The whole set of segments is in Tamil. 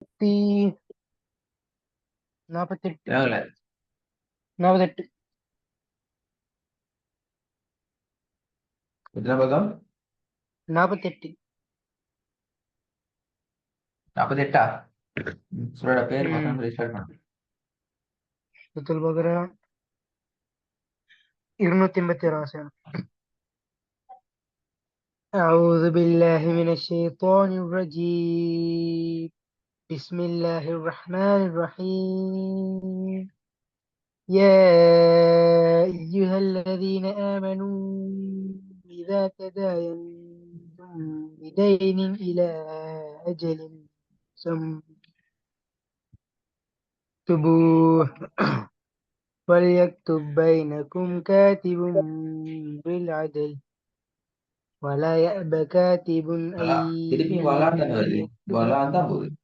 48. கேட்கல. 48. எத்தனை பக்கம்? 48. 48ஆ? சூரோட பேர் ம். மாத்திரம் ரீஸ்டார்ட் பண்ணு. சூரத்துல் பக்ரா 286. أعوذ بالله من الشيطان الرجيم. بسم الله الرحمن الرحيم. يا أيها الذين آمنوا إذا تداينتم بدين إلى أجل مسمى اكتبوه وليكتب بينكم كاتب بالعدل ولا يأب كاتب أن திருப்பியும் வளான் தானே வருது. يكتب வளான் தான் போகுது.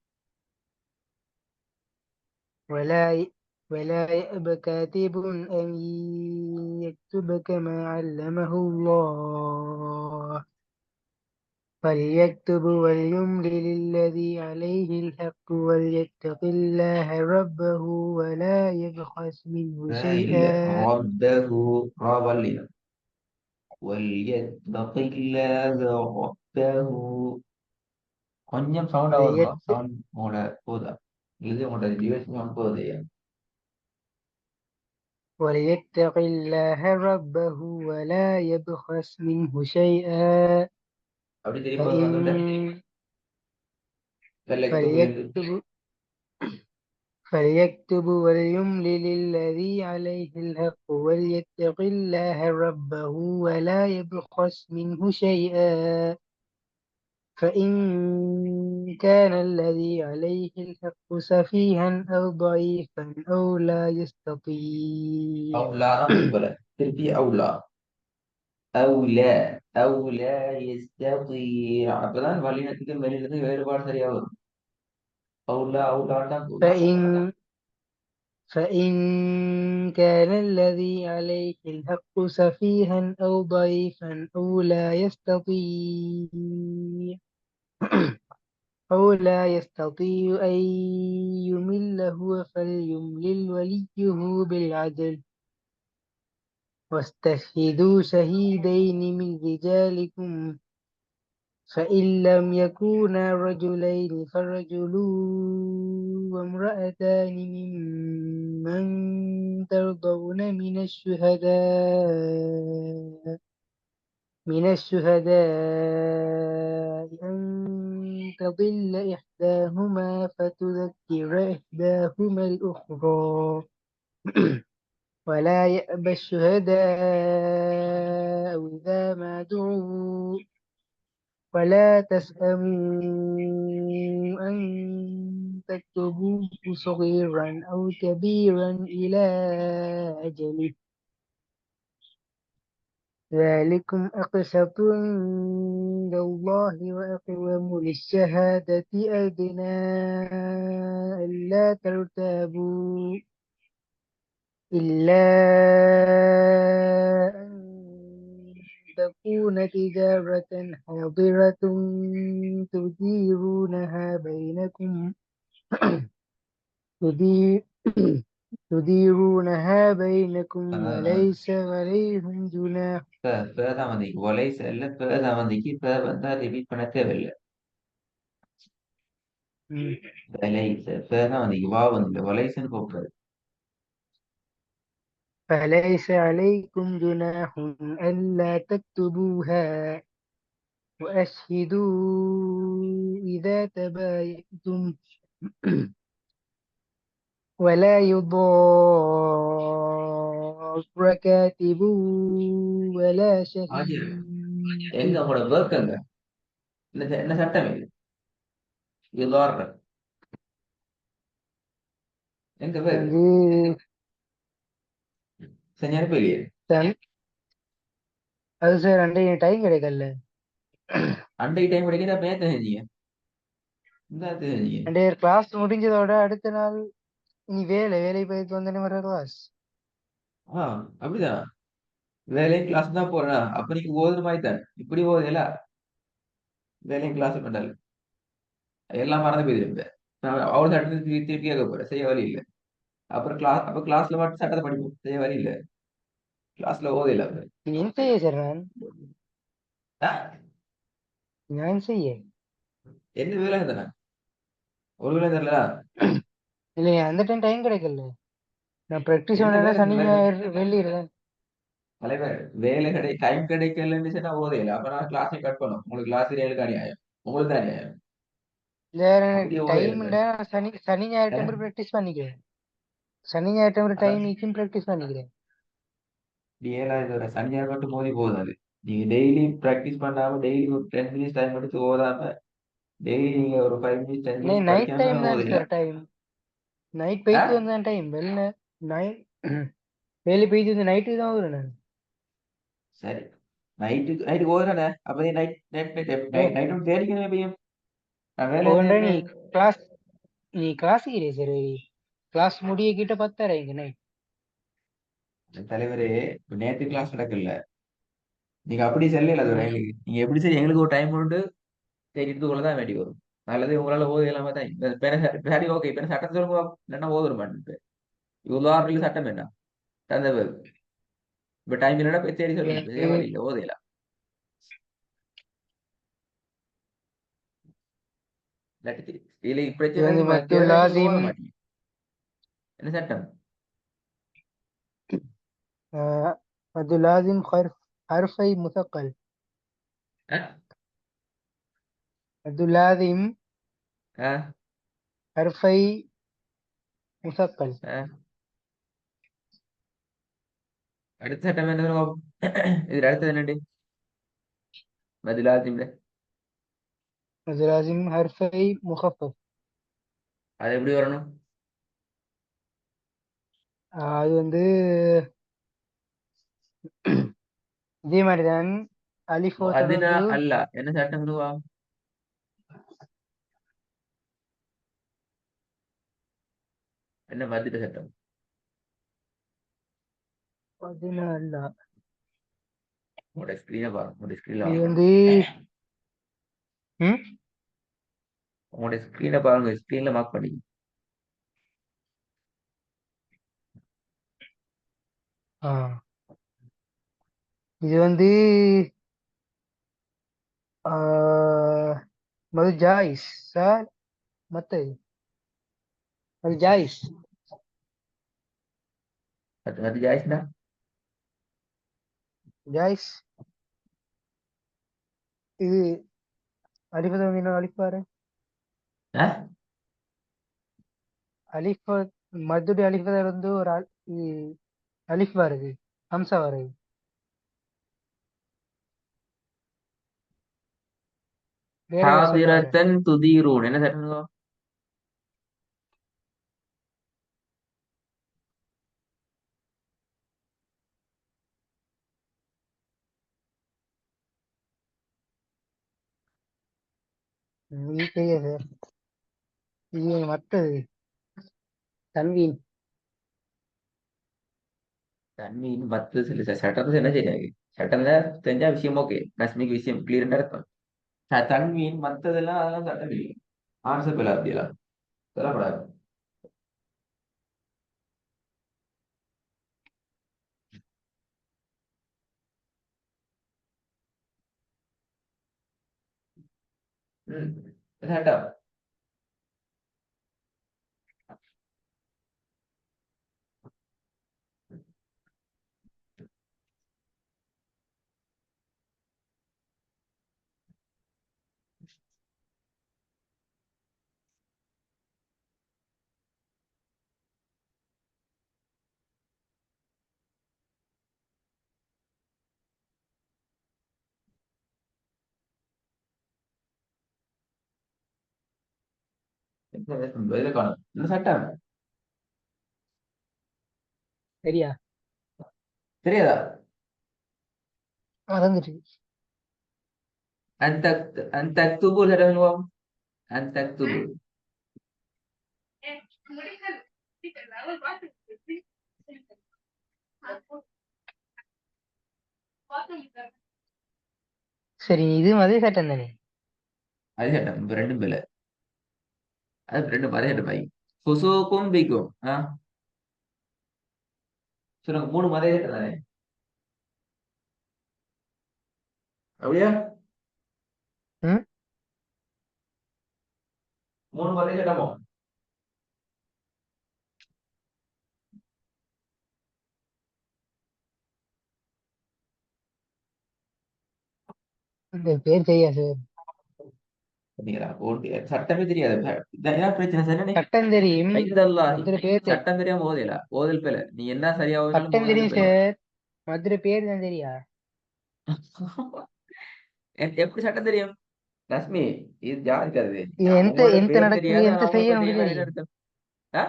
ولا ولا يأب كاتب أن يكتب كما علمه الله فليكتب وليملل الذي عليه الحق وليتق الله ربه ولا يبخس منه இல்ல شيئا ரப்பஹு ராவல்லின வல்யத்தக இல்லாஹ ரப்பஹு. கொஞ்சம் சவுண்டா வருமா? وليت சவுண்ட் உங்களோட போதா? இது உங்களோட டிவைஸ் போகுது. وليتق الله ربه ولا يبخس منه شيئا அப்படி திரும்ப வந்துட்டேன். فإن வெள்ளைக்கு فليكتب فليكتب وليملل الذي عليه الحق وليتق الله ربه ولا يبخس منه شيئا فإن كان الذي عليه الحق سفيها أو ضعيفا أو لا يستطيع அவுலா தான் திருப்பல. திருப்பி அவுலா அவுலா அவுலா எஸ்தீ. அப்பதான் வல்லினத்துக்கு மெல்லினத்துக்கு வேறுபாடு சரியா வரும். அவுலா அவுலான்னு தான் போகுது. فإن كان الذي عليه الحق سفيها أو ضعيفا أو لا يستطيع أن يمل هو فليملل وليه بالعدل واستشهدوا شهيدين من رجالكم فإن لم يكونا رجلين فرجل وامرأتان ممن ترضون من الشهداء أن تضل إحداهما فتذكر إحداهما الأخرى ولا يأبى الشهداء إذا ما دعوا ولا تسأموا أن تكتبوه صغيرا أو كبيرا إلى أجله ذلكم أقسط عند الله وأقوم للشهادة أدنى ألا ترتابوا إلا أن تكون تجارة حاضرة تديرونها بينكم تدير تديرونها بينكم وليس عليهم جناح தான் வந்தீங்க ஒலைஸ் இல்ல தான் வந்தீங்க. இப்ப வந்தா ரிப்பீட் பண்ண தேவையில்லை. வலைஸ் தான் வந்தீங்க. வா வந்து ஒலைஸ்ன்னு கூப்பிடுறது. فليس عليكم جناح ألا تكتبوها وأشهدوا إذا تبايعتم ولا يضار كاتب ولا ஆஜர் شهيد எங்க உங்களோட ஒர்க் அங்க என்ன சட்டம் இது? யுதார் எங்க பேரு அது செஞ்சு அனுப்பலையே. தன்- அது சார் அன்றைய டைம் கிடைக்கல அன்றைக்கு டைம் கிடைக்கிறத அப்ப ஏத்த செஞ்சீங்க. இந்த செஞ்சீங்க. அன்றைய கிளாஸ் முடிஞ்சதோட அடுத்த நாள் நீ வேலை போயிட்டு வந்தேன்னு வர கிளாஸ் அப்படிதான். வேலையும் கிளாஸ் தான் போறேன். அப்ப நீங்க ஓதுற மாதிரி தான் இப்படி ஓதுல. வேலையும் கிளாஸ் பண்ணால எல்லாம் மறந்து போயிருக்கு. அவள் சட்டத்தை திருப்பி திருப்பி கேட்க போறேன், செய்ய வழி இல்லை. அப்புறம் கிளாஸ்ல மட்டும் சட்டத்தை படிப்போம், செய்ய வழி இல்லை. கிளாஸ்ல ஓத இல்லை அப்ப. ஏன் செய்ய சொல்றேன்? ஆ? ഞാൻ செய்ய என்ன வேலை தானே, ஒரு வேலை தெரியல. இல்ல, அந்த டைம் கிடைக்கல. நான் ப்ராக்டிஸ் என்ன பண்ணேன்னா வேலை சனி ஞாயிறு வெள்ளி இருக்கேன். தலைவர், வேலை டைம் கிடைக்கலன்னு சொன்னா போதே இல்லை. அப்ப நான் கிளாஸை கட் பண்ணும், உங்களுக்கு கிளாஸ் ஏழுக்கு அநியாயம், உங்களுக்கு தான் அநியாயம். வேற அப்படியே ஓத டைம் இல்லை. இல்ல. சனி சனி ஞாயிறு டைம் ப்ராக்டிஸ் பண்ணிக்கிறேன். சனி ஞாயிறு டைம் அதான் டைம் ப்ராக்டிஸ் பண்ணிக்கிறேன். ஏழாவது வரை சனியாக மட்டும் மோதி போகுது அது. நீங்க டெய்லி ப்ராக்டிஸ் பண்ணாம, டெய்லி ஒரு 10 மினிட்ஸ் டைம் எடுத்து ஓதாம, டெய்லி நீங்க ஒரு 5 மினிட்ஸ் 10 மினிட்ஸ் நைட் படிக்காம டைம் தான் ஓதல. Sir time. நைட் போயிட்டு வந்தேன் டைம் வெளில. நைட் வெளியே போயிட்டு வந்து நைட்டு தான் வருவேன் நான். சரி, நைட்டுக்கு நைட்டுக்கு ஓதுறானே, அப்ப நீ நைட் நைட் ஓ நைட் நைட் தேடிக்கணும் எப்பயும். நான் வேலை ஓன்ற நீ என்ன கிளாஸ் நீ கிளாஸுக்கு சரி. கிளாஸ் முடிய கிட்ட 10:30 இங்க நைட். தலைவரே, இப்ப நேத்து கிளாஸ் நடக்கல, நீங்க அப்படி செல்லல அது எங்களுக்கு. நீங்க எப்படி சரி, எங்களுக்கு ஒரு டைம் உண்டு, தேடிட்டு கொள்ளதான் வேண்டி வரும். நல்லது உங்களால ஓது இல்லாம தான் சரி ஓகே. இப்ப சட்டம் சொல்லுங்க, என்ன ஓதுற மாட்டேன். இவ்வளோ ஆறுல சட்டம் என்ன தந்த இப்ப டைம் இல்லைன்னா போய் தேடி சொல்லுங்க, பெரிய வழி இல்லை ஓதையில. இல்லாட்டி இதுல இது பிரச்சனை வந்து தெரியுமா, மத்து கேரளா நீங்க ஓத லாசிம். மாட்டீங்க. என்ன சட்டம்? مد لازم حرفي مثقل. ஆ? مد لازم ஆ? حرفي مثقل. ஆ? அடுத்த சட்டம் என்ன தெரியுமா? இதுல அடுத்தது என்னண்டு பதிலாக? مد لازم حرفي مخفف. அது எப்படி வரணும்? அது வந்து இதே மாதிரி தான். அலிஃபோ அதுனா தொடர்ந்து அல்ல, என்ன சட்டம் இதுவா? என்ன மதுரை சட்டம்? பதினாலு. உங்களோட ஸ்கிரீனை பாருங்க, உங்களுடைய ஸ்கிரீன்ல இது வாங்க. வந்து ம் உங்களுடைய ஸ்கிரீனை பாருங்க, ஸ்கிரீன்ல மார்க் பண்ணி. ஆ இது வந்து ஆ, மது ஜாயிஸ் சார். மத்த அது ஜாயிஸ். அது ஜாயிஸ்னா? ஜாயிஸ். இது அலிஃபை வந்து அலிஃபாரு. ஆ? அலிஃப் மதுடைய அலிஃபை வந்து ஒரு இது அலிஃப் வருது, ஹம்சா வருது. வேற வேற சொல்லுவாங்க. ஹாதிரத்தன் துதீரூன், என்ன சட்டம் இதுவா? இது தெரியாது. இது மற்றது தன்வீன். தன்மீன் பத்து சொல்லி சட்டத்தை என்ன செய்யாது. சட்டம் தெரிஞ்சா விஷயம் ஓகே, கஸ்மிக் விஷயம் கிளியர் இருக்கும். தன்மீன் மத்ததெல்லாம் அதெல்லாம் சட்டம் இல்லை. ஆன்சர் பிள்ளை அப்படியெல்லாம் சொல்லப்படாது. ம், சட்டம். பதில காணும், என்ன சட்டம் சரியா? தெரியாதா? மறந்துட்டு. அந்த அந்த தக்துபு சட்டம் சொல்லுவோம். அந்த தக்துபு சரி, இது அதே சட்டம் தானே? அது சட்டம், இப்ப ரெண்டும் பிள்ளை. அது ரெண்டு மதம் பாய். ஃபுசூக்கும் பிக்கும் சொல்லுங்க, மூணு மதம் தானே அப்படியா? ம் மூணு மதம் கேட்டமோ? இந்த பேர் தெரியாது சார். அப்படிங்களா? ஓகே, சட்டமே தெரியாது. இதான் என்ன பிரச்சனை சார்? சட்டம் தெரியும், ஐந்தல்லாஹி. மதுரை பேர் சட்டம் தெரியாம ஓதையில ஓதல் பேல நீ என்ன சரியா ஓதினாலும் சட்டம் ஓதுறது தெரியும் பேல. சார், மதுரை பேர் தான் தெரியா. எப்படி சட்டம் தெரியும் ரஷ்மி? இது ஜாதிக்காது. இது எந்த உங்களோட எந்த பேர் நடக்குது, தெரியாது, எந்த அவங்கள செய்யணும் பத்தி வேலையில தெரியும், எடுத்து ஆ?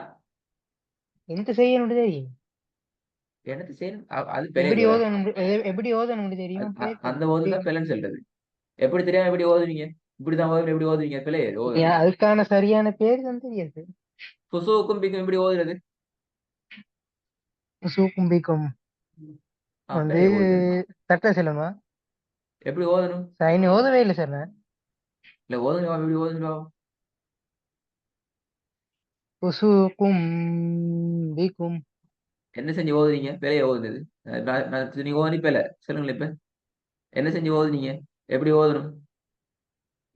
எந்த செய்யணும் தெரியும், எனக்கு சரி, அது எப்படி பெரிய ஓதணும் எப்படி ஓதணும் தெரியும், பேர் அந்த தெரியும். ஓது தான் பிள்ளைன்னு சொல்றது. எப்படி தெரியாம எப்படி ஓதுவீங்க? இப்படிதான் ஓதுவீங்க, எப்படி ஓதுவீங்க பிள்ளை ஓதணும். அதுக்கான சரியான பேர் தான் தெரியாது. புசுவுக்கும் பிக்கும் எப்படி ஓதுறது? சூக்கும் பீக்கும் வந்து பிள்ளைய ஓதுறது சட்ட செல்லுமா எப்படி ஓதணும்? சார், இன்னும் ஓதவே இல்லை சார் நான். இல்ல ஓதுங்க, எப்படி ஓதுங்க? சூக்கும் பீக்கும். என்ன செஞ்சு ஓதுறீங்க பிள்ளைய ஓதுனது? நீங்க ஓதுனி பிள்ளை சொல்லுங்களேன் இப்ப. என்ன செஞ்சு ஓதுனீங்க? எப்படி ஓதணும்?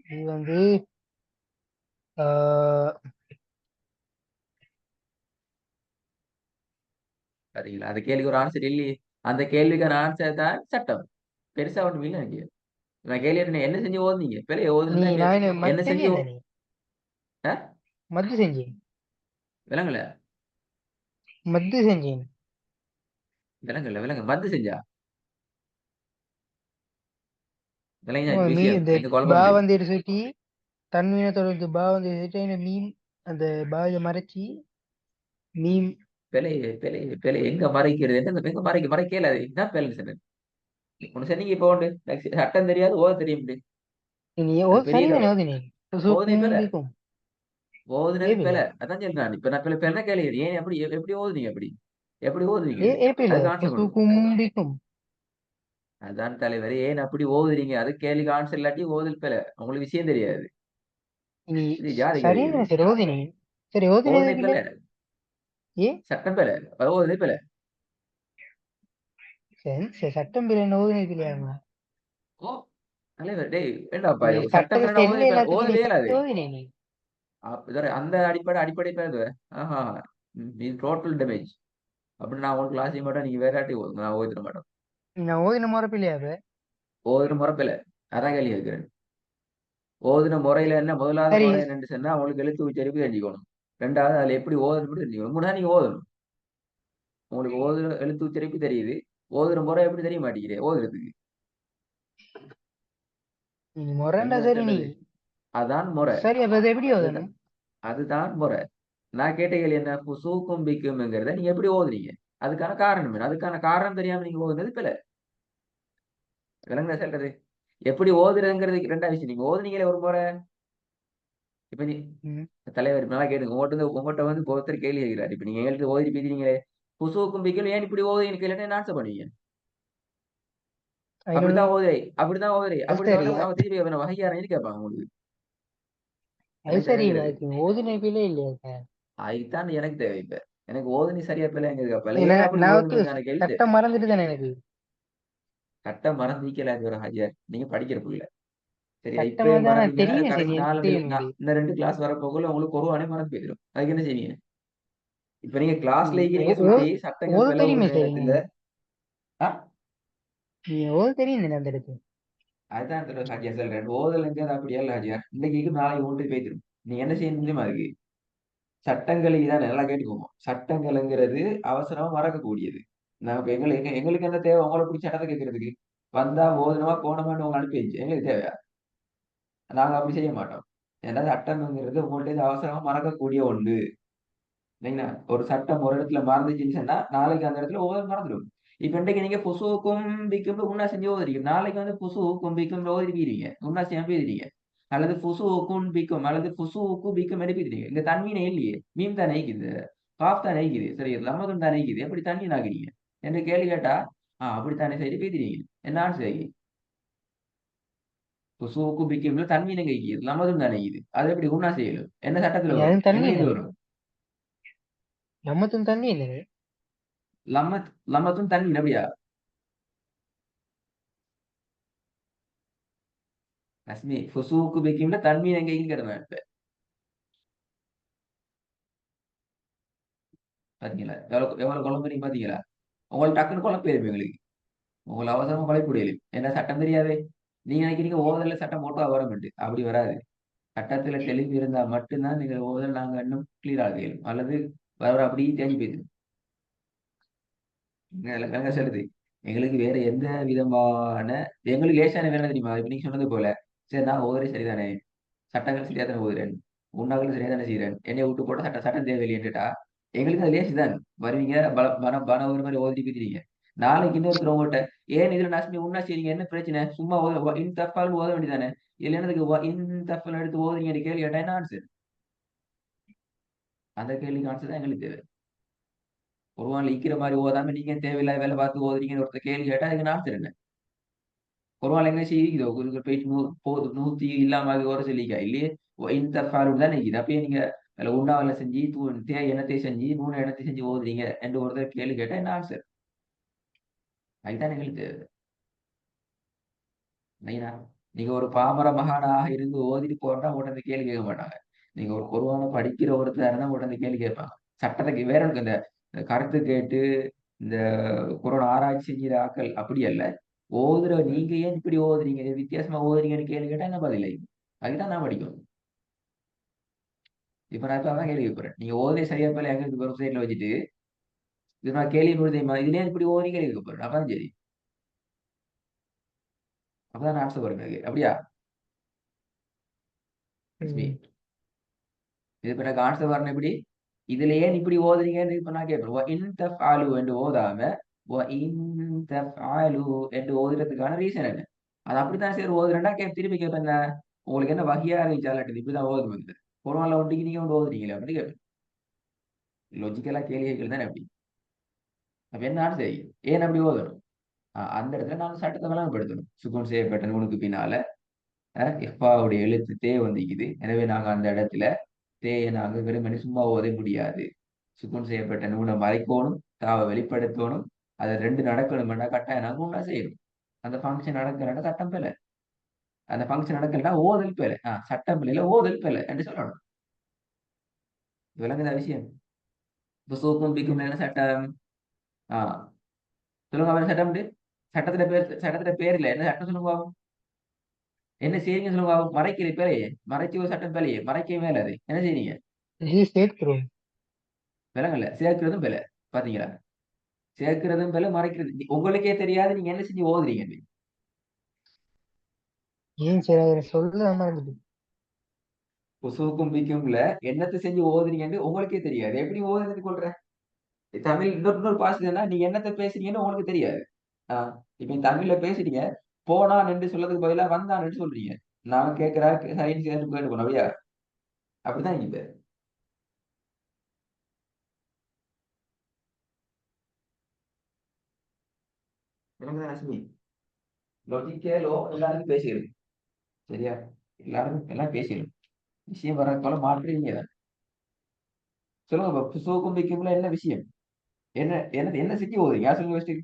இது வந்து ஆஹ், சரிங்களா? அந்த கேள்விக்கு ஒரு ஆன்சர் இல்லையே. அந்த கேள்விக்கான ஆன்சர் தான் சட்டம். பெருசா ஒண்ணும் இல்லை எனக்கு. நான் கேள்வி என்ன செஞ்சு ஓதுனீங்க பிள்ளைய நீ ஓதுனா என்ன? நான் என்ன மத்து செஞ்சு செஞ்சேன் நீ மத்து செஞ்சேன், விலங்குல மத்து செஞ்சேன். விலங்கு மருந்து செஞ்சா விலங்கு மீ பிஸியா இந்த எனக்கு குழப்பம். பாவந்தேர் சுட்டி தன்வீன தொடர்ந்து பாவந்தேர் சுட்டி இந்த மீன், அந்த பாவை மறைச்சி மீன். பிழை எங்க மறைக்கிறது? எங்க மறைக்கல. அது என்ன பிழை சொன்னது? ஒண்ணு சொன்னீங்க இப்ப உண்டு. சட்டம் தெரியாது, ஓத தெரியும். நீ அது பெரிய சரிதானே ஓதினேன். ஓதுனே சூக்கும் பிழை. பீக்கும் ஓதுனது ஏபில பிழை. அதான் சொல்றேன். இப்ப நான் பிழை கேள்வி ஏன் எப்படி எப்படி ஓதுனீங்க? எப்படி எப்படி ஓதுவீங்க இது? ஏபில அதுக்கு ஆன்சர் கொடுங்க. சூக்கும் பீக்கும். அதான் தலைவர், ஏன் அப்படி ஓதுறீங்க? அது கேள்விக்கு ஆன்சர் இல்லாட்டி ஓதல் பிழை. உங்களுக்கு விஷயம் தெரியாது. நீ இது ஜாதி கதை இது. சரிதானே சரி ஓதினேன். சரி ஓதினது ஓதுனே இல்ல. பிழை. ஏ சட்டம் பிழை. ஓதுனே பிழை. சரி சரி, சட்டம் பிள்ளை ஓதினது இல்லையாங்க. ஓ தலைவர், டேய் வேண்டாப்பா, நீ சட்டம் சட்டத்தை பிள்ளை எல்லை ஓதவே எல்லாத்துக்கும் இயலாது. ஓதினே நீ. அந்த அடிப்படை பேரு. ஆஹா. இது டோட்டல் டேமேஜ். அப்படி நான் உங்களுக்கு கிளாஸ் செய்ய மாட்டேன், நீங்க வேறாட்டி ஓதுங்க, நான் ஓதிட மாட்டேன். நான் ஓதின முறை பிள்ளையாவ. ஓதுன முறைப்பில்ல. அதான் கேள்வி இருக்கிறேன். ஓதுன முறையில என்ன? முதலாவது சரி. முறை என்னன்னு சொன்னா உங்களுக்கு எழுத்து உச்சரிப்பு தெரிஞ்சுக்கணும். ரெண்டாவது அதுல எப்படி ஓதுன்னு தெரிஞ்சுக்கணும். மூணாவது நீங்க ஓதணும். உங்களுக்கு ஓதுற எழுத்து உச்சரிப்பு தெரியுது, ஓதுற முறை எப்படி தெரிய மாட்டேங்கிறே ஓதுறதுக்கு. நீ முறைண்டா என்ன சரி நீ. சொல்றது? அதான் முறை. சரி அப்ப அது எப்படி அதுதான் ஓதணும். அதுதான் முறை. நான் கேட்ட கேள்வி என்ன? சூக்கும் பிக்கும்ங்கிறத நீங்க எப்படி ஓதுறீங்க? அதுக்கான காரணம் என்ன? அதுக்கான காரணம் தெரியாம நீங்க ஓதுனது பிழை. விளங்குதா சொல்றது? எப்படி ஓதுறதுங்கிறது ரெண்டா விஷயம். நீங்க ஓதுனீங்களே ஒரு முறை. இப்ப நீ ம். தலைவர் நல்லா கேட்டுங்க. உங்கள்கிட்ட வந்து ஒருத்தர் கேள்வி கேட்கிறார். இப்ப நீங்க எங்களுக்கு ஓதி பேசுறீங்களே, புசுவுக்கும் பிக்கும் ஏன் இப்படி ஓது எனக்கு இல்லைன்னு என்ன ஆன்சர் பண்ணுவீங்க? ஐநூறு. அப்படித்தான் ஓதுறே, அப்படித்தான் ஓதுறே, அது அப்படி சரி, சொன்னா அவங்க திருப்பி வகையாரன்னு கேட்பாங்க உங்களுக்கு. அது எனக்கு சரி, தேவைங்கிறது அதுக்கு ஓதின பிள்ளை இல்லையா சார். அதுதான் எனக்கு தேவை. இப்ப எனக்கு ஓதுனி சரியா பிள்ளைங்க அப்பல ஏன்னா ஏன் அப்படி நான் வந்து ஓதுனுங்கான கேள்வி தேவை. சட்டம் மறந்துட்டு தானே எனக்கு. சட்டம் மறந்திக்கல ஒரு ஹாஜியார், நீங்க படிக்கிற புள்ள. சரியா? சட்டம் இப்பயே தான் நான் மறந்தீங்கன்னா தெரியும் சரி கடைசி என்ன நாலு செய்யணும். இந்த 2 கிளாஸ் வரப்போக்குள்ள உங்களுக்கு ஒரு வானே மறந்து போயிடும். அதுக்கு என்ன செய்வீங்க? இப்ப நீங்க கிளாஸ்ல இருக்கிறீங்க சுட்டி சட்டங்கள் ஓத பிளவு தெரியுமே சரி நீ. நேரத்துல. ஆ? நீ ஓத தெரியும் தானே அந்த இடத்துல. அதுதான் ஹாஜியா சொல்றேன். ஓதல் அப்படியே இல்ல ஹாஜியா. இன்னைக்கு நாளைக்கு ஒன்று போய்த்திரும். நீ என்ன செய்ய முடியுமா அதுக்கு? சட்டங்கள் இதான் நல்லா கேட்டுக்கோங்க. சட்டங்கள்ங்கிறது அவசரமா மறக்கக்கூடியது. நான் இப்ப எங்களுக்கு என்ன தேவை? உங்களை பிடிச்ச சட்டத்தை கேட்கறதுக்கு வந்தா ஓதனமா போனமான்னு உங்களை அனுப்பி வச்சு எங்களுக்கு தேவையா? நாங்க அப்படி செய்ய மாட்டோம். ஏன்னா சட்டம்ங்கிறது உங்கள்ட்ட இது அவசரமா மறக்கக்கூடிய ஒன்று. இல்லைங்களா? ஒரு சட்டம் ஒரு இடத்துல மறந்துச்சுன்னு சொன்னா நாளைக்கு அந்த இடத்துல ஓத மறந்துடும். இப்ப இன்றைக்கு நீங்க புசு கும்பிக்கும் உன்னா செஞ்சு ஓதுறீங்க, நாளைக்கு வந்து புசு கும்பிக்கும் ஓதிருப்பீங்க, உன்னா செஞ்சு எழுதிருங்க. அல்லது புசு கும்பிக்கும் அல்லது புசு குபிக்கும் எழுப்பிடுறீங்க. இங்க தண்ணீனே இல்லையே, மீன் தான் நெய்க்குது, காஃப் தான் நெய்க்குது, சரி லம்மதும் தான் நெய்க்குது, எப்படி தண்ணி ஆகிறீங்க என்று கேள்வி கேட்டா அப்படித்தானே சரி பேசுறீங்க. என்ன ஆன்சர்? ஃபுசூக்கும் பிக்கும்ல தன்மீன் எங்க இருக்குது லமதும் தானே இது அது எப்படி உண்ணா செய்யலும் என்ன சட்டத்துல வரும் அதுவும் தண்ணி எங்க இது இல்லை. வரும் நம்மத்தும் தண்ணி இல்லை. லம்மத் லம்மத்தும் தன்மீன் அப்படியா அஸ்மி ஃபுசூக்கு பிக்கும்ல தன்மீன் எங்க இங்கிறேன் இப்ப பாத்தீங்களா எவ்வளவு குழம்புறீங்க பாத்தீங்களா உங்களுக்கு டக்குன்னு குழப்பம் எங்களுக்கு உங்களை அவசரமா குழப்ப முடியல என்ன சட்டம் தெரியாதே நீங்க நினைக்கிறீங்க ஓதல்ல சட்டம் போட்டா வரமாட்டு அப்படி வராது சட்டத்துல தெளிவு இருந்தா மட்டும்தான் நீங்க ஓதல் நாங்க இன்னும் கிளியர் ஆகலும் அல்லது வர அப்படியே தேங்கி போயிடுது விளங்க சொல்லுது எங்களுக்கு வேற எந்த விதமான எங்களுக்கு லேசான வேலை தெரியுமா இப்ப நீங்க சொன்னது போல சரி நான் ஓதுறே சரிதானே சட்டங்கள் சரியா தானே ஓதுறேன் உண்ணாக்கள் சரியா தானே செய்யறேன் என்னைய விட்டு போட்ட சட்டம் தேவையில்லைன்னுட்டா எங்களுக்கு அது லேசு தான் வருவீங்க பண ஒரு மாதிரி ஓதி பிரிக்கிறீங்க நாளைக்கு இன்னொருத்தர் உங்கள்கிட்ட ஏன் இதுல நாசமி உண்ணா செய்றீங்க என்ன பிரச்சனை சும்மா இன் தஃபால் ஓத வேண்டியதானே இதுல என்னதுக்கு இன் தஃபால் எடுத்து ஓதுறீங்க கேள்வி கேட்டா என்ன ஆன்சர் அந்த கேள்விக்கு ஆன்சர் தான் எங்களுக்கு தேவை குர்ஆன்ல இக்கிற மாதிரி ஓதாம நீங்க தேவையில்லாத வேலை பார்த்து ஓதுறீங்கன்னு ஒருத்தர் கேள்வி கேட்டா அதுக்கு ஆன்சர் என்ன குர்ஆன்ல எங்க இருக்குதோ ஒரு பேஜ் போதும் 100 இல்லாம அது ஒரு சொல்லிக்கா இல்லையே இந்த ஃபாலு தான் இருக்குது அப்பயே நீங்க அதுல உண்ணாவில செஞ்சு தே எண்ணத்தை செஞ்சு நூறு எண்ணத்தை செஞ்சு ஓதுறீங்க என்று ஒருத்தர் கேள்வி கேட்டா என்ன ஆன்சர் அதுதான் எங்களுக்கு தேவை நைனா நீங்க ஒரு பாமர மகானாக இருந்து ஓதிட்டு போறா உடனே கேள்வி கேட்க மாட்டாங்க நீங்க ஒரு குர்ஆனை படிக்கிற ஒருத்தர் இருந்தா உடனே கேள்வி கேட்பாங்க சட்டத்துக்கு வேற எனக்கு இந்த கருத்து கேட்டு இந்த குர்ஆன் ஆராய்ச்சி செஞ்சிற ஆக்கள் அப்படி அல்ல ஓதுற நீங்க ஏன் இப்படி ஓதுறீங்க வித்தியாசமா ஓதுறீங்கன்னு கேள்வி கேட்டா என்ன பதில் அதுதான் நான் படிக்கணும் இப்ப நான் இப்ப அதான் கேள்வி கேட்கிறேன் நீங்க ஓதே சரியா போல எங்க ஒரு சைட்ல வச்சுட்டு இது நான் கேள்வி தெரியுமா இதுலயே இப்படி ஓதுறீங்க கேள்வி கேட்க போறேன் அப்பதான் சரி அப்பதான் நான் ஆன்சர் போறேன் அப்படியா லட்சுமி ம். இது இப்ப எனக்கு ஆன்சர் வரணும் எப்படி இதுல ஏன் இப்படி ஓதுறீங்கன்னு இப்ப நான் கேட்பேன் இன் தஃபாலு என்று ஓதாம இன் தஃபாலு என்று ஓதுறதுக்கான ரீசன் என்ன அது அப்படித்தான் சரி ஓதுறேன்னா திருப்பி கேட்பேன் என்ன உங்களுக்கு என்ன வகையா இருந்துச்சாலாட்டு இப்படிதான் ஓது வந்து குரான்ல ஒன்றைக்கு நீங்க ஒன்று ஓதுறீங்களே அப்படின்னு கேட்பேன் லொஜிக்கலா கேள்விகள் தானே அப்படி அப்ப என்ன ஆன்சர் ஏன் அப்படி ஓதணும் அந்த இடத்துல நாங்க சட்டத்தை விளங்கப்படுத்தணும் சுக்குன் செய்யப்பட்ட நூலுக்கு பின்னால இஃபாவுடைய எழுத்து தே வந்திக்குது எனவே நாங்க அந்த இடத்துல தேயை நாங்க வெறுமனே சும்மா ஓத முடியாது சுக்குன் செய்யப்பட்ட நூலை மறைக்கணும் தாவை வெளிப்படுத்தணும் அதை ரெண்டு நடக்கணும்னா கட்டாயம் நாங்க ஒன்றா செய்யணும் அந்த ஃபங்க்ஷன் நடக்கலன்னா சட்டம் பிழை அந்த ஃபங்க்ஷன் நடக்கலன்னா ஓதல் பிழை சட்டம் பிள்ளைல ஓதல் பிழை என்று சொல்லணும் விளங்குதா விஷயம் இப்ப சூக்கும் பிக்கும் ம். என்ன சட்டம் ஆஹ் சொல்லுங்க அவன் சட்டம் உண்டு சட்டத்துல பேர் இல்ல என்ன சட்டம் சொல்லுங்க பாப்போம். என்ன செய்றீங்க சொல்லுங்க பாப்போம். மறைக்கிற பிழையே மறைச்சு ஒரு சட்டம் பிழையே மறைக்க மேல அது என்ன செய்றீங்க இது சேர்க்கிறோம். விலங்கல்ல சேர்க்கிறதும் பிழை பாத்தீங்களா சேர்க்கிறதும் பிழை மறைக்கிறது உங்களுக்கே தெரியாது நீங்க என்ன செஞ்சு ஓதுறீங்க ஏன் சரி அதை சொல்ல மறந்துட்டு. புசுவுக்கும் பிக்கும்ல என்னத்தை செஞ்சு ஓதுறீங்கன்னு உங்களுக்கே தெரியாது எப்படி ஓதுறது கொள்ற தமிழ் இன்னொரு பாசுதுன்னா நீங்க என்னத்தை பேசுறீங்கன்னு உங்களுக்கு தெரியாது இப்ப நீ தமிழ்ல பேசுறீங்க போனான் என்று சொல்லதுக்கு பதிலா வந்தான் என்று சொல்றீங்க நான் கேட்கிறா சரின்னு கேட்டு போயிட்டு போனோம் அப்படியா அப்படிதான் இங்க விளங்குதா ரஷ்மி லொஜிக்கலோ எல்லாருக்கும் பேசிடும் சரியா எல்லாருக்கும் எல்லாம் பேசிடும் விஷயம் வர போல மாற்றீங்க சொல்லுங்க புசுவுக்கும் பிக்கும்ல என்ன விஷயம் என்ன செஞ்சு ஓதுறீங்க யார் சொல்லுங்க ஃபர்ஸ்ட்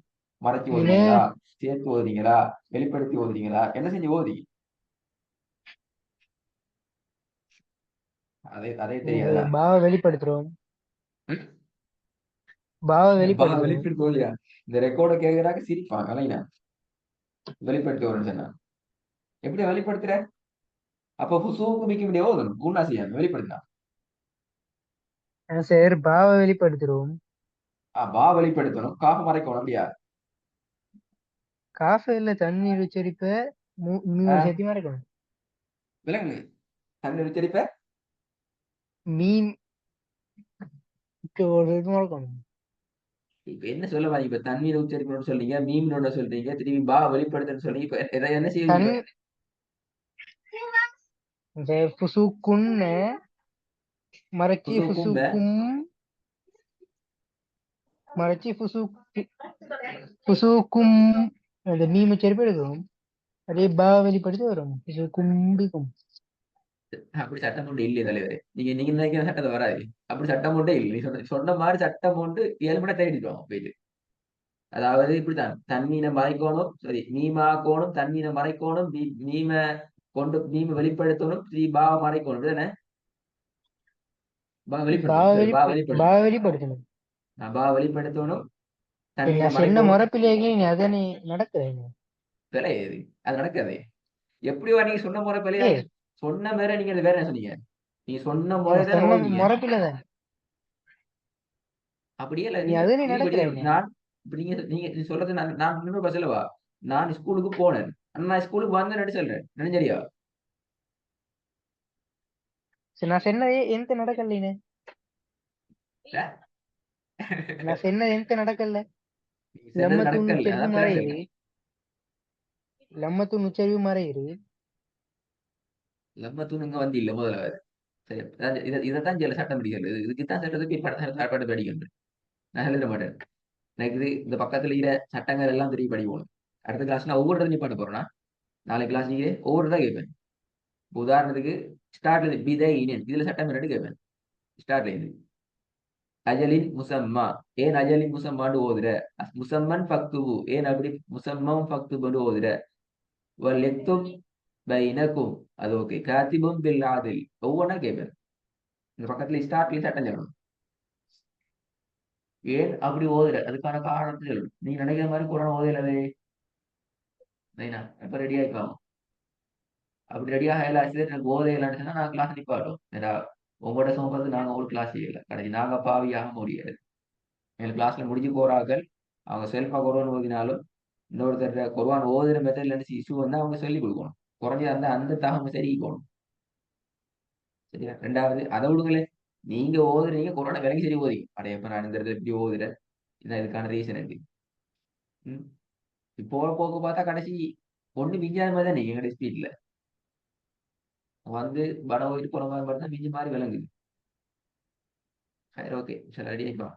மறைச்சு இதுல ஓதுறீங்களா சேர்த்து ஓதுறீங்களா வெளிப்படுத்தி ஓதுறீங்களா என்ன செஞ்சு ஓதுறீங்க அதே இது தெரியாதா பாவ வெளிப்படுத்துறோம். ம்? பாவ பா வெளிப்படுத்துறோம். வெளிப்படுத்தி ஓதுறியா இந்த ரெக்கார்டை கேட்கறாக்க சிரிப்பான் கலைஞா வெளிப்படுத்தி ஓடுன்னு சொன்னா எப்படி வெளிப்படுத்துற அப்ப புசுவுக்கு மிக்க முடியாது ஓதணும் குணா செய்யாம வெளிப்படுத்தினா சரி பாவ வெளிப்படுத்துறோம். பா வெளிப்படுத்தணும் காஃப மறைக்கணும் அப்படியா காஃபில தண்ணீர் உச்சரிப்ப மீன் ஆஹ் சேர்த்து மறைக்கணும். விலங்கு தண்ணி உச்சரிப்ப மீன் ஒரு இது மறக்கணும். இப்ப என்ன சொல்ல வரீங்க இப்ப தண்ணீர் உச்சரிக்கணும்னு சொல்றீங்க மீன் சொல்றீங்க திரும்பி பா வெளிப்படுத்தணும்னு சொல்றீங்க இப்ப எதை என்ன செய்வீங்க தன் இப்ப இந்த புசுக்குன்னு மறைச்சி புசுவுக்கும் புசுக்கும் மறைச்சி புசுக்கும் அந்த மீன் உச்சரிப்பு எடுக்கணும். அதே பாவலி படித்து வரும் இது கும்பிக்கும். அப்படி சட்டம் ஒன்று இல்லையே தலைவரே. நீங்க நீங்க நினைக்கிற சட்டத்தை வராது. அப்படி சட்டம் ஒன்றே இல்லை. நீ சொன்ன மாதிரி சட்டம் ஒன்று இயல்பட தேடிட்டோம் போயிட்டு. அதாவது இப்படித்தான் தன்மீனை மறைக்கணும், சரி மீமாக்கணும், தன்மீனை மறைக்கணும், மீம மீம வெளிப்படுத்தணும், பாவ மறைக்கணும். அப்படிதானே? வெளிப்படுத்தணும், சரி பாவலி வெளிப்படுத்தணும். பாவலிப்படுத்தணும். பா வெளிப்படுத்தணும், என்ன தன்மீனை சென்ன மறைக்கணும். முறப்பிலேயே நீ அதனை நடக்கிறேன். பிழை எது? அது நடக்காது. எப்படிவா நீங்க சொன்ன முறை பிழையா? ஏ சொன்ன முறை நீங்க அது வேற என்ன சொன்னீங்க? நீ சொன்ன முறை நான் தானே சொன்ன ஓதுனீங்க. முறப்பில தான் அப்படியே இல்ல நீ நீங்க அதனை நீ இப்படி நடக்கிறேன். நான் இப்ப நீங்க நீங்க நீ சொல்றது நான் இன்னொரு பஸ்லவா நான் ஸ்கூலுக்கு போனேன். ஆனா நான் ஸ்கூலுக்கு வந்தேன்னு சொல்றேன். நினைஞ்சரியா? சரி நான் சொன்னது எந்த நடக்கலைன்னு. நான் சொன்னது எந்த நடக்கல. நீங்க சொன்னது லம்மத்துன் நடக்கல. உச்சரிவு அதான் பிள்ளை மறையுது. சொல்றேன். லம்மத்துன் உச்சரிவு மறையுது. லம்ம தூணுங்க வந்து இல்ல முதல்ல. சரி இதைத்தான் சில சட்டம் படிக்கிறது. இதுக்குத்தான் சட்டத்துக்கு பாட்டு படிக்கணும். நான் எழுத மாட்டேன். எனக்கு இந்த பக்கத்துல இருக்கிற சட்டங்கள் எல்லாம் திருப்பி படிக்கணும். அடுத்த கிளாஸ் நான் ஒவ்வொரு இடத்துல பாட்டு போறேன்னா நாளைக்கு கிளாஸ் நீங்க ஒவ்வொரு தான் கேட்பேன். உதாரணத்துக்கு ஸ்டார்ட்ல பிதை இனியன் இதுல சட்டம் ரெண்டு கேட்பேன். ஸ்டார்ட்ல இருந்து அஜலின் முசம்மா ஏன் அஜலின் முசம்மான்னு ஓதுற, முசம்மன் ஃபக்துபு ஏன் அப்படி முசம்மம் ஃபக்துபுன்னு ஓதுற, வல் பைனக்கும் அது ஓகே காத்திபும் பில் ஆதில் ஒவ்வொன்றா கேட்பேன். இந்த பக்கத்துல ஸ்டார்ட்ல சட்டம் சொல்லணும். ஏன் அப்படி ஓதுற அதுக்கான காரணத்தை சொல்லணும். நீ நினைக்கிற மாதிரி குரான் ஓதலவே எப்ப ரெடி ஆயிக்கலாம். அப்படி ரெடியாக ஆசிரியர் எனக்கு ஓதையிலான்னு சொன்னா நான் கிளாஸ் நிப்பாட்டும். ஏன்னா உங்களோட சோம்பது நாங்க ஒரு கிளாஸ் செய்யல கடைசி நாங்க பாவியாக முடியாது. எங்க கிளாஸ்ல முடிஞ்சு போறார்கள். அவங்க செல்ஃபா குரான் ஓதினாலும் இன்னொருத்தர் குரான் ஓதுற மெத்தட்ல இருந்து இஷ்யூ வந்து அவங்க சொல்லிக் கொடுக்கணும். குறைஞ்ச அந்த அந்த தகவல் சரிக்கணும். சரியா? ரெண்டாவது அதை விடுங்களே. நீங்க ஓதுறீங்க குரானை விலகி சரி ஓதிங்க. அடையப்ப நான் இந்த இடத்துல இப்படி ஓதுறேன். இதான் இதுக்கான ரீசன் இருக்கு. ம். போக போக பார்த்தா கடைசி ஒண்ணு மிஞ்சாத மாதிரி தான் நீங்க எங்களுடைய ஸ்பீட்ல வந்து படம் போயிட்டு போற மாதிரி பார்த்தா மிஞ்சி மாதிரி விளங்குது. சரி ஓகே சரி ரெடி ஆயிப்போம்.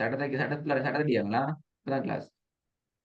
சட்டத்துக்கு சட்டத்துல சட்டத்தடியாங்களா இப்பதான் கிளாஸ்